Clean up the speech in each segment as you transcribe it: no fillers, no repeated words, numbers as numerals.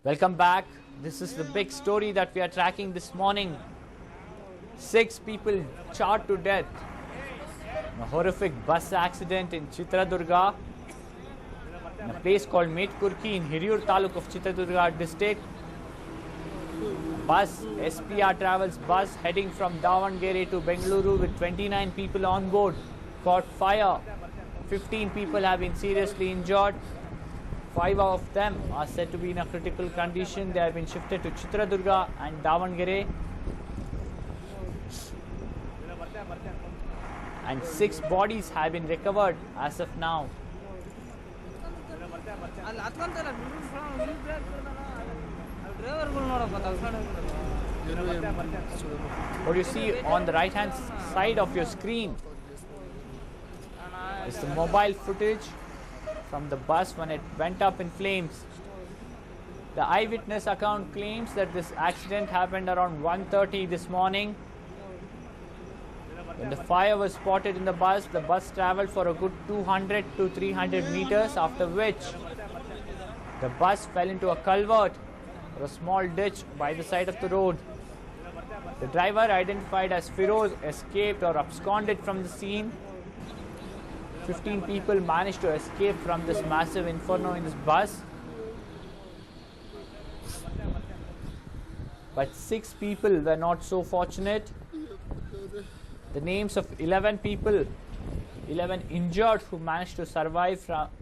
Welcome back. This is the big story that we are tracking this morning. 6 people charred to death in a horrific bus accident in Chitradurga, in a place called Metkurki in Hiriyur Taluk of Chitradurga district. Bus, SPR Travels bus heading from Davangere to Bengaluru with 29 people on board caught fire. 15 people have been seriously injured. 5 of them are said to be in a critical condition. They have been shifted to Chitradurga and Davangere. And 6 bodies have been recovered as of now. What you see on the right hand side of your screen is the mobile footage from the bus when it went up in flames. The eyewitness account claims that this accident happened around 1:30 this morning. When the fire was spotted in the bus traveled for a good 200 to 300 meters, after which the bus fell into a culvert or a small ditch by the side of the road. The driver, identified as Firoz, escaped or absconded from the scene. 15 people managed to escape from this massive inferno in this bus, but 6 people were not so fortunate. The names of 11 people, 11 injured who managed to survive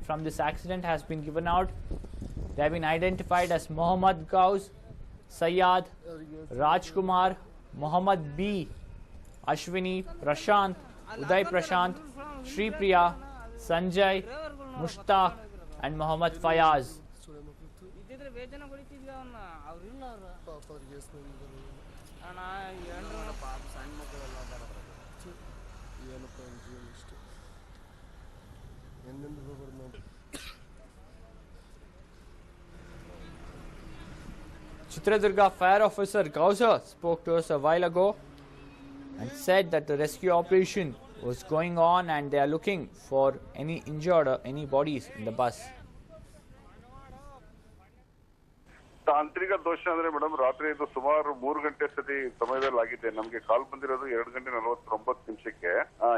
from this accident has been given out. They have been identified as Mohammad Gauz, Sayyad, Rajkumar, Mohammad B, Ashwini, Prashant, Uday Prashant, Shri Priya, Sanjay, Mushtaq and Mohammad Fayaz. Chitradurga Fire Officer Gausa spoke to us a while ago and said that the rescue operation was going on and they are looking for any injured or any bodies in the bus. ತಾಂತ್ರಿಕ ದೋಷ ಅಂದ್ರೆ madam, ರಾತ್ರಿ ಇದು ಸುಮಾರು 3 ಗಂಟೆ ಸಮಯದಲ್ಲಿ ಆಗಿದೆ. ನಮ್ಗೆ ಕಾಲ್ ಬಂದಿರೋದು 2 ಗಂಟೆ 49 ನಿಮಿಷಕ್ಕೆ.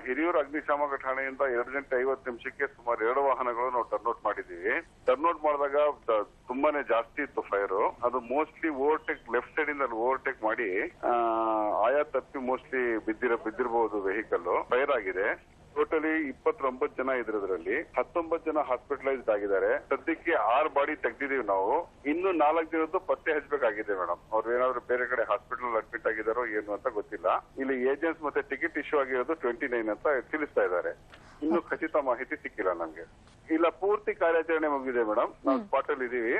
ಹಿರಿಯೂರು ಅಗ್ನಿಶಾಮಕ ಠಾಣೆಯಿಂದ 2 ಗಂಟೆ 50 ನಿಮಿಷಕ್ಕೆ ಸುಮಾರು 2 ವಾಹನಗಳು ನಾವು ಟರ್ನ್ಔಟ್ ಮಾಡಿದೀವಿ. ಟರ್ನ್ಔಟ್ ಮಾಡಿದಾಗ ತುಂಬಾನೇ ಜಾಸ್ತಿ ಇತ್ತು ಫೈರ್. ಅದು ಮೋಸ್ಟ್ಲಿ ಓವರ್ಟೇಕ್ ಲೆಫ್ಟ್ ಸೈಡ್ ಇಂದ ಓವರ್ಟೇಕ್ ಮಾಡಿ ಆಯಾ ತಪ್ಪಿ ಮೋಸ್ಟ್ಲಿ ಬಿದ್ದಿರಬಹುದು ವೆಹಿಕಲ್. ಫೈರ್ ಆಗಿದೆ. ಟೋಟಲಿ 29 ಜನ ಇದ್ರದ್ರಲ್ಲಿ 19 ಜನ ಹಾಸ್ಪಿಟಲೈಸ್ಡ್ ಆಗಿದ್ದಾರೆ. ಸದ್ಯಕ್ಕೆ 6 ಬಾಡಿ ತೆಗ್ದಿದೀವಿ ನಾವು. ಇನ್ನು 4 ಜನದ್ದು ಪತ್ತೆ ಹಚ್ಚಬೇಕಾಗಿದೆ ಮೇಡಮ್. ಅವ್ರು ಏನಾದ್ರು ಬೇರೆ ಕಡೆ ಹಾಸ್ಪಿಟಲ್ ಅಡ್ಮಿಟ್ ಆಗಿದಾರೋ ಏನು ಅಂತ ಗೊತ್ತಿಲ್ಲ. ಇಲ್ಲಿ ಏಜೆಂಟ್ಸ್ ಮತ್ತೆ ಟಿಕೆಟ್ ಇಶ್ಯೂ ಆಗಿರೋದು 29 ಅಂತ ತಿಳಿಸ್ತಾ ಇದ್ದಾರೆ. ಇನ್ನು ಖಚಿತ ಮಾಹಿತಿ ಸಿಕ್ಕಿಲ್ಲ ನಮ್ಗೆ. ಇಲ್ಲ, ಪೂರ್ತಿ ಕಾರ್ಯಾಚರಣೆ ಮುಗಿದೆ ಮೇಡಮ್. ನಾವು ಸ್ಪಾಟ್ ಅಲ್ಲಿ ಇದೀವಿ.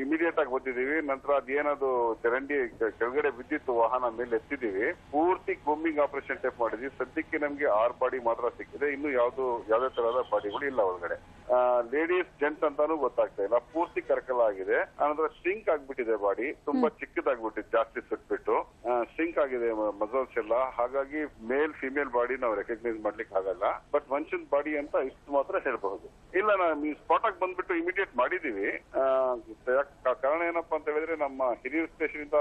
ಇಮಿಡಿಯೇಟ್ ಆಗಿ ಬಂದಿದೀವಿ. ನಂತರ ಅದೇನದು ಚರಂಡಿ ಕೆಳಗಡೆ ಬಿದ್ದಿತ್ತು, ವಾಹನ ಮೇಲೆ ಎತ್ತಿದೀವಿ. ಪೂರ್ತಿ ಕೂಂಬಿಂಗ್ ಆಪರೇಷನ್ ಟೈಪ್ ಮಾಡಿದ್ವಿ. ಸದ್ಯಕ್ಕೆ ನಮ್ಗೆ 6 ಬಾಡಿ ಮಾತ್ರ ಸಿಕ್ಕಿದೆ. ಇನ್ನು ಯಾವ್ದೇ ತರಹದ ಬಾಡಿಗಳು ಇಲ್ಲ ಒಳಗಡೆ. ಲೇಡೀಸ್ ಜೆಂಟ್ಸ್ ಅಂತಾನು ಗೊತ್ತಾಗ್ತಾ ಇಲ್ಲ. ಪೂರ್ತಿ ಕರ್ಕಲ ಆಗಿದೆ. ಆನಂತರ ಸ್ಟ್ರಿಂಕ್ ಆಗ್ಬಿಟ್ಟಿದೆ ಬಾಡಿ. ತುಂಬಾ ಚಿಕ್ಕದಾಗ್ಬಿಟ್ಟಿದೆ, ಜಾಸ್ತಿ ಸುಟ್ಬಿಟ್ಟು ಸ್ಟ್ರಿಂಕ್ ಆಗಿದೆ ಮಸಲ್ಸ್ ಎಲ್ಲ. ಹಾಗಾಗಿ ಮೇಲ್ ಫಿಮೇಲ್ ಬಾಡಿ ನಾವು ರೆಕಗ್ನೈಸ್ ಮಾಡ್ಲಿಕ್ಕೆ ಆಗಲ್ಲ. ಬಟ್ ಮನುಷ್ಯನ್ ಬಾಡಿ ಅಂತ ಇಷ್ಟು ಮಾತ್ರ ಹೇಳ್ಬಹುದು. ಇಲ್ಲ, ನಾವು ಸ್ಪಾಟ್ ಆಗಿ ಬಂದ್ಬಿಟ್ಟು ಇಮಿಡಿಯೇಟ್ ಮಾಡಿದೀವಿ. ಕಾರಣ ಏನಪ್ಪಾ ಅಂತ ಹೇಳಿದ್ರೆ, ನಮ್ಮ ಹಿರಿಯೂರು ಸ್ಟೇಷನ್ ಇಂದ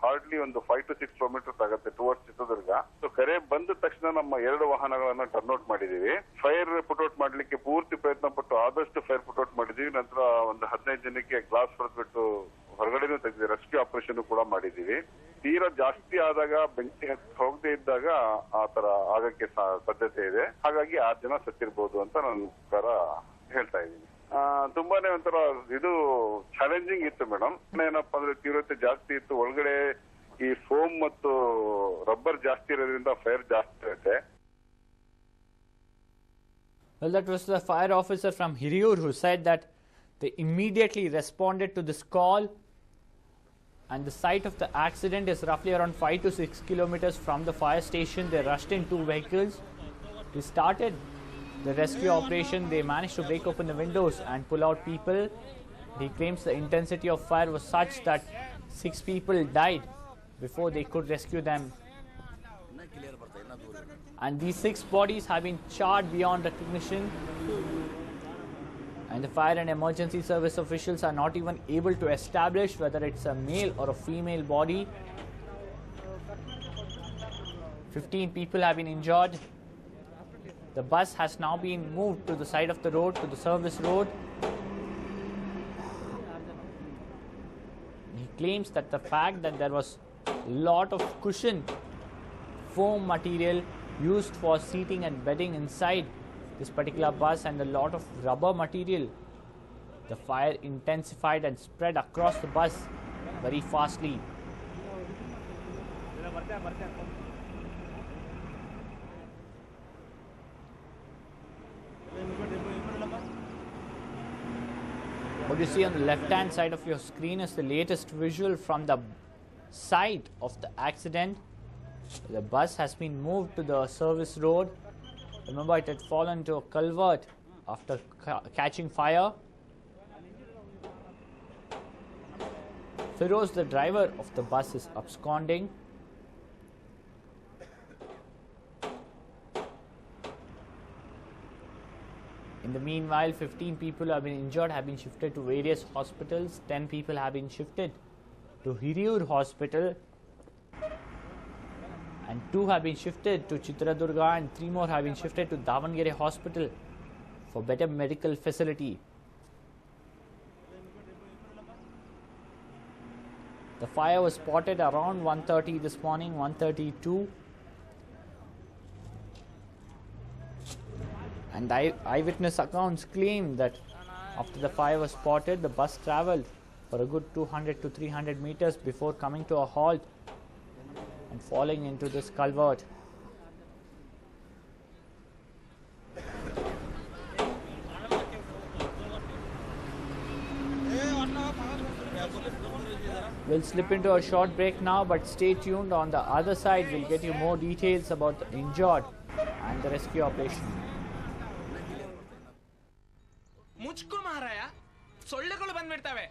ಹಾರ್ಡ್ಲಿ ಒಂದು 5 to 6 ಕಿಲೋಮೀಟರ್ಸ್ ಆಗುತ್ತೆ ಟುವರ್ಡ್ಸ್ ಚಿತ್ರದುರ್ಗ. ಸೊ ಕರೆ ಬಂದ ತಕ್ಷಣ ನಮ್ಮ 2 ವಾಹನಗಳನ್ನ ಟರ್ನ್ಔಟ್ ಮಾಡಿದೀವಿ. ಫೈರ್ ಪುಟ್ಔಟ್ ಮಾಡ್ಲಿಕ್ಕೆ ಪೂರ್ತಿ ಪ್ರಯತ್ನ ಪಟ್ಟು ಆದಷ್ಟು ಫೈರ್ ಪುಟ್ಔಟ್ ಮಾಡಿದೀವಿ. ನಂತರ ಒಂದು 15 ಜನಕ್ಕೆ ಗ್ಲಾಸ್ ಹೊಡೆದ್ಬಿಟ್ಟು ಹೊರಗಡೆನೂ ತೆಗೆದಿದೆ. ರೆಸ್ಕ್ಯೂ ಆಪರೇಷನ್ ಕೂಡ ಮಾಡಿದೀವಿ. ತೀರಾ ಜಾಸ್ತಿ ಆದಾಗ, ಬೆಂಕಿ ಹೋಗದೆ ಇದ್ದಾಗ ಆ ತರ ಆಗಕ್ಕೆ ಸಾಧ್ಯತೆ ಇದೆ. ಹಾಗಾಗಿ 6 ಜನ ಸತ್ತಿರ್ಬೋದು ಅಂತ ನನ್ನ ಪ್ರಕಾರ ಹೇಳ್ತಾ ಇದ್ದೀನಿ. ತುಂಬಾನೇ ಒಂಥರ ಇದು ಚಾಲೆಂಜಿಂಗ್ ಇತ್ತು ಮೇಡಮ್. ಏನಪ್ಪಾ ಅಂದ್ರೆ ತೀವ್ರತೆ ಜಾಸ್ತಿ ಇತ್ತು. ಒಳಗಡೆ ಈ ಫೋಮ್ ಮತ್ತು ರಬ್ಬರ್ ಜಾಸ್ತಿ ಇರೋದ್ರಿಂದ ಫೈರ್ ಜಾಸ್ತಿ ಇರುತ್ತೆ. Well, that was the fire officer from Hiriyur who said that they immediately responded to this call, and the site of the accident is roughly around 5 to 6 kilometers from the fire station. They rushed in 2 vehicles. They started the rescue operation. They managed to break open the windows and pull out people. He claims the intensity of fire was such that 6 people died before they could rescue them. And these 6 bodies have been charred beyond recognition. And the fire and emergency service officials are not even able to establish whether it's a male or a female body. 15 people have been injured. The bus has now been moved to the side of the road, to the service road. He claims that the fact that there was a lot of cushion foam material used for seating and bedding inside this particular bus and a lot of rubber material, the fire intensified and spread across the bus very fastly. What you see on the left hand side of your screen is the latest visual from the site of the accident. The bus has been moved to the service road. Remember, it had fallen to a culvert after catching fire. Feroz, the driver of the bus, is absconding. In the meanwhile, 15 people have been injured, have been shifted to various hospitals. 10 people have been shifted to Hiriyur Hospital. And 2 have been shifted to Chitradurga and 3 more have been shifted to Davangere Hospital for better medical facility. The fire was spotted around 1:30 this morning, 1:32. And eyewitness accounts claim that after the fire was spotted, the bus travelled for a good 200 to 300 meters before coming to a halt and falling into this culvert. We'll slip into a short break now, but stay tuned. On the other side, we'll get you more details about the injured and the rescue operation. ಮುಚ್ಕೋ ಮಾರಾಯ, ಸೊಳ್ಳೆಗಳು ಬಂದ್ಬಿಡ್ತವೆ.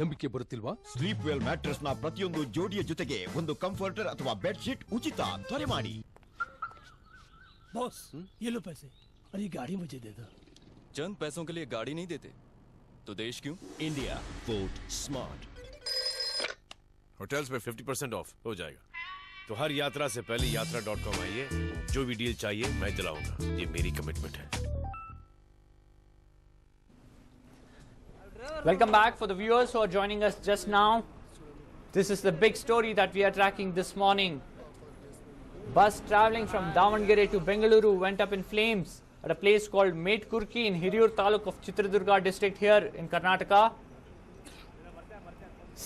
ನಂಬಿಕೆ ಬರುತ್ತಿಲ್ವಾ? Sleep well mattress ನ ಪ್ರತಿಯೊಂದು ಜೋಡಿಯ ಜೊತೆಗೆ ಒಂದು comforter ಅಥವಾ bed sheet ಉಚಿತ. ತ್ವರೆ ಮಾಡಿ. बॉस ये लो पैसे और ये गाड़ी मुझे दे दो. चंद पैसों के लिए गाड़ी नहीं देते तो देश क्यों? India vote smart. होटल्स में 50% ऑफ हो जाएगा. तो हर यात्रा से पहले यात्रा.com आइए. जो भी डील चाहिए मैं दिलाऊंगा. ये मेरी कमिटमेंट है. Welcome back for the viewers who are joining us just now. This is the big story that we are tracking this morning. Bus travelling from Davangere to Bengaluru went up in flames at a place called Metkurki in Hiriyur Taluk of Chitradurga district here in Karnataka.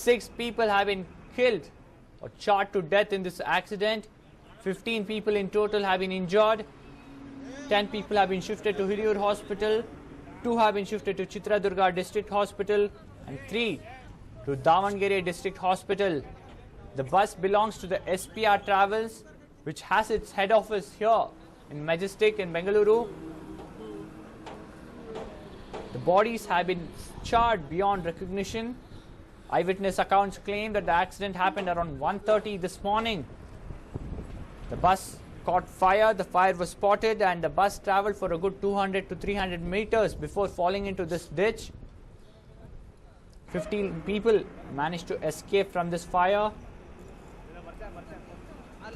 6 people have been killed or charred to death in this accident. 15 people in total have been injured. 10 people have been shifted to Hiriyur Hospital. 2 have been shifted to Chitradurga District Hospital and 3 to Davangere District Hospital. The bus belongs to the SPR Travels, which has its head office here in Majestic in Bengaluru. The bodies have been charred beyond recognition. Eyewitness accounts claim that the accident happened around 1:30 this morning. The bus caught fire, the fire was spotted, and the bus travelled for a good 200 to 300 meters before falling into this ditch. 15 people managed to escape from this fire.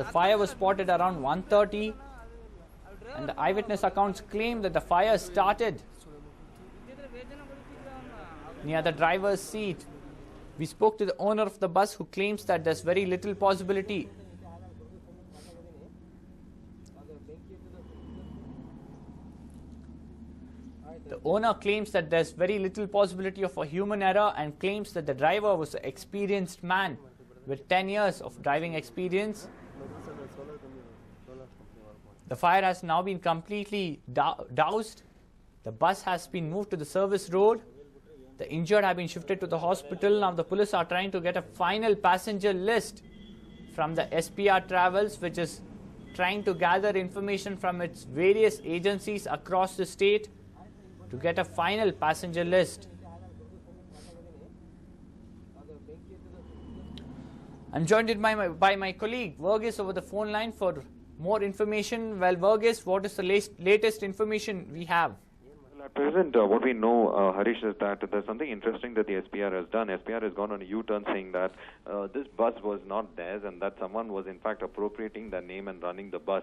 The fire was spotted around 1:30, and the eyewitness accounts claim that the fire started near the driver's seat. We spoke to the owner of the bus, who claims that there's very little possibility The owner claims that there's very little possibility of a human error and claims that the driver was an experienced man with 10 years of driving experience. The fire has now been completely doused. The bus has been moved to the service road. The injured have been shifted to the hospital. Now the police are trying to get a final passenger list from the SPR Travels, which is trying to gather information from its various agencies across the state to get a final passenger list. I'm joined by my colleague Verghese over the phone line for more information. Well, Verghese, what is the latest information we have? At present, what we know, Harish, is that there's something interesting that the SPR has done. SPR has gone on a U-turn saying that this bus was not theirs and that someone was in fact appropriating their name and running the bus.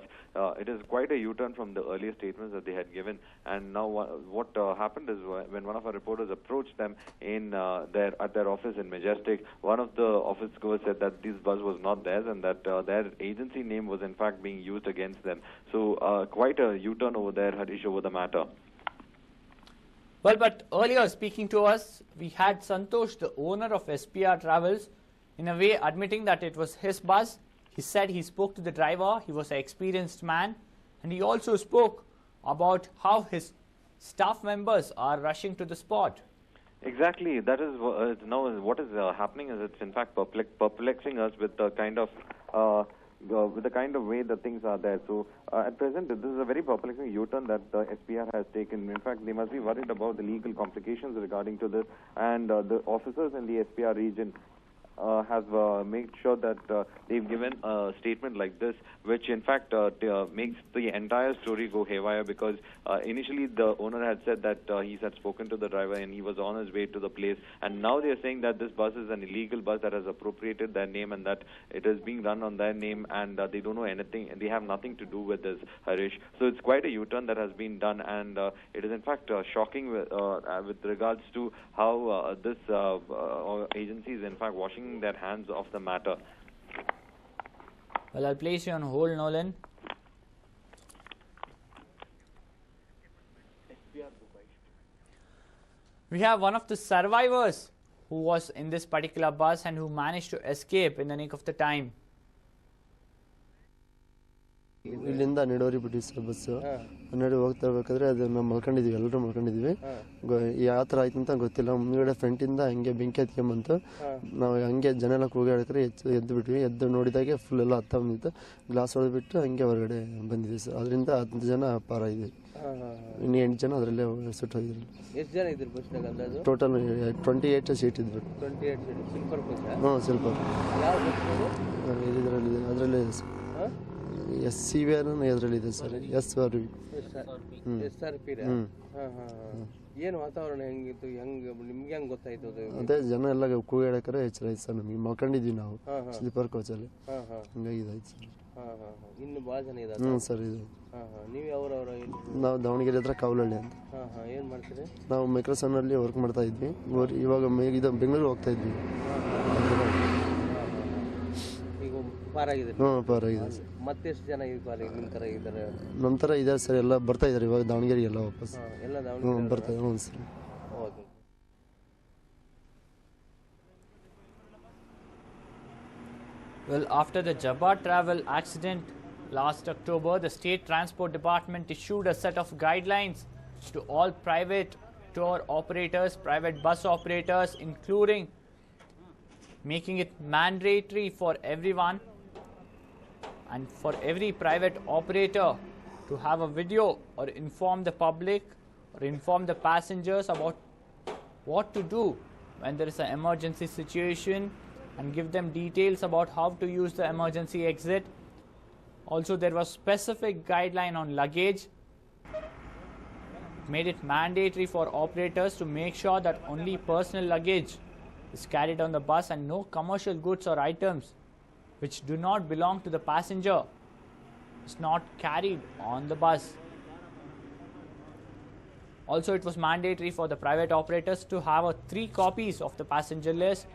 It is quite a U-turn from the earlier statements that they had given. And now what happened is when one of our reporters approached them at their office in Majestic, one of the office goers said that this bus was not theirs and that their agency name was in fact being used against them. So quite a U-turn over there, Harish, over the matter. Well, but earlier speaking to us, we had Santosh, the owner of SPR Travels, in a way admitting that it was his bus. He said he spoke to the driver, he was an experienced man, and he also spoke about how his staff members are rushing to the spot. Exactly. That is now what is happening is it's in fact perplexing us with the kind of way that things are there. So at present, this is a very perplexing U-turn that the SPR has taken. In fact, they must be worried about the legal complications regarding to this, and the officers in the SPR region have made sure that they've given a statement like this, which in fact makes the entire story go haywire, because initially the owner had said that he had spoken to the driver and he was on his way to the place, and now they're saying that this bus is an illegal bus that has appropriated their name and that it is being run on their name, and they don't know anything and they have nothing to do with this, Harish. So it's quite a U-turn that has been done, and it is in fact shocking with regards to how this agency is in fact washing their hands off the matter. Well, I'll place you on hold, Nolan. We have one of the survivors who was in this particular bus and who managed to escape in the nick of the time. ಇಲ್ಲಿಂದ ಹನ್ನೆರಡುವರೆ ಬಿಟ್ಟಿವಿ sir bus. 12 ಹೋಗ್ತಾ ಇರ್ಬೇಕಾದ್ರೆ ಅದು ನಾವು ಮಲ್ಕೊಂಡಿದ್ವಿ, ಎಲ್ಲರೂ ಮಲ್ಕೊಂಡಿದ್ವಿ. ಯಾವ ಥರ ಆಯ್ತು ಅಂತ ಗೊತ್ತಿಲ್ಲ. ಮುಂದ್ಗಡೆ ಫ್ರಂಟಿಂದ ಹಂಗೆ ಬೆಂಕಿ ಹತ್ಕೊಂಬಂತು. ನಾವು ಹಂಗೆ ಜನ ಎಲ್ಲ ಕೂಗಾಡಿದ್ರೆ ಎದ್ದು ಬಿಟ್ವಿ. ಎದ್ದು ನೋಡಿದಾಗೆ ಫುಲ್ ಎಲ್ಲ ಹತ್ತ ಬಂದಿತ್ತು. ಗ್ಲಾಸ್ ಹೊಡೆದ್ಬಿಟ್ಟು ಹಂಗೆ ಹೊರಗಡೆ ಬಂದಿದ್ವಿ ಸರ್. ಅದರಿಂದ 10 ಜನ ಪಾರಾಗಿದ್ವಿ. ಇನ್ನು 8 ಜನ ಅದರಲ್ಲೇ ಸುಟ್ಟೋಗಿದ್ರು. ಎಷ್ಟು ಜನ ಇದ್ರು ಬಸ್ನಾಗ ಅಂದಾಜು? ಟೋಟಲ್ 28 ಸೀಟ್ ಇದ್ರು. 28 ಸೀಟ್. Sleeper bus? ಹ್ಞೂ ಸ್ಲೀಪರ್. ಯಾವ ಬಸ್? ಇದರಲ್ಲಿ ಅದರಲ್ಲೇ SCVR ಇದರಲ್ಲಿದೆ ಸರ್. SRP. ಏನು ವಾತಾವರಣ ಹೆಂಗಿತ್ತು, ನಿಮ್ಗೆ ಹೆಂಗ್ ಗೊತ್ತಾಯ್ತು? ಅದೇ ಜನ ಎಲ್ಲ ಕೂಗಾಡಕ್ರೆ ಎಚ್ಚರ ಆಯ್ತು ಸರ್. ನಮಗೆ ಮಲ್ಕೊಂಡಿದ್ವಿ ನಾವು ಸ್ಲೀಪರ್ ಕೋಚಲ್ಲಿ, ಹಂಗಾಗಿ ಇದಾಯ್ತು ಸರ್. ಇನ್ನು ಭಾಳ ಜನ ಇದ್ದಾರೆ? ಹ್ಞೂ ಸರ್. ಇದು ನೀವು ಅವರವರ? ನಾವು ದಾವಣಗೆರೆ ಹತ್ರ ಕಾವಲಹಳ್ಳಿ ಅಂತ. ಏನು ಮಾಡ್ತೀರಿ? ನಾವು ಮೈಕ್ರೋಸಾಫ್ಟ್ನಲ್ಲಿ ವರ್ಕ್ ಮಾಡ್ತಾ ಇದ್ವಿ. ಇವಾಗ ಇದು ಬೆಂಗಳೂರು ಹೋಗ್ತಾ ಇದ್ವಿ. ಪಾರಾಗಿದೆ? ಹ್ಞೂ ಪಾರಾಗಿದೆ ಸರ್. ಮತ್ತೆಷ್ಟು ಜನ ನಿಮ್ಮ ಥರ ಇದ್ದಾರೆ? ನಮ್ಮ ಥರ ಇದ್ದಾರೆ ಸರ್. ಎಲ್ಲ ಬರ್ತಾ ಇದ್ದಾರೆ ಇವಾಗ ದಾವಣಗೆರೆಗೆಲ್ಲ ವಾಪಸ್. ಎಲ್ಲ ಹ್ಞೂ ಬರ್ತಾ ಹ್ಞೂ sir. Okay. Well, after the Jabba travel accident last October, the State Transport Department issued a set of guidelines to all private tour operators, private bus operators, including making it mandatory for everyone and for every private operator to have a video or inform the public or inform the passengers about what to do when there is an emergency situation, and give them details about how to use the emergency exit. Also, there was specific guideline on luggage. Made it mandatory for operators to make sure that only personal luggage is carried on the bus and no commercial goods or items which do not belong to the passenger is not carried on the bus. Also, it was mandatory for the private operators to have 3 copies of the passenger list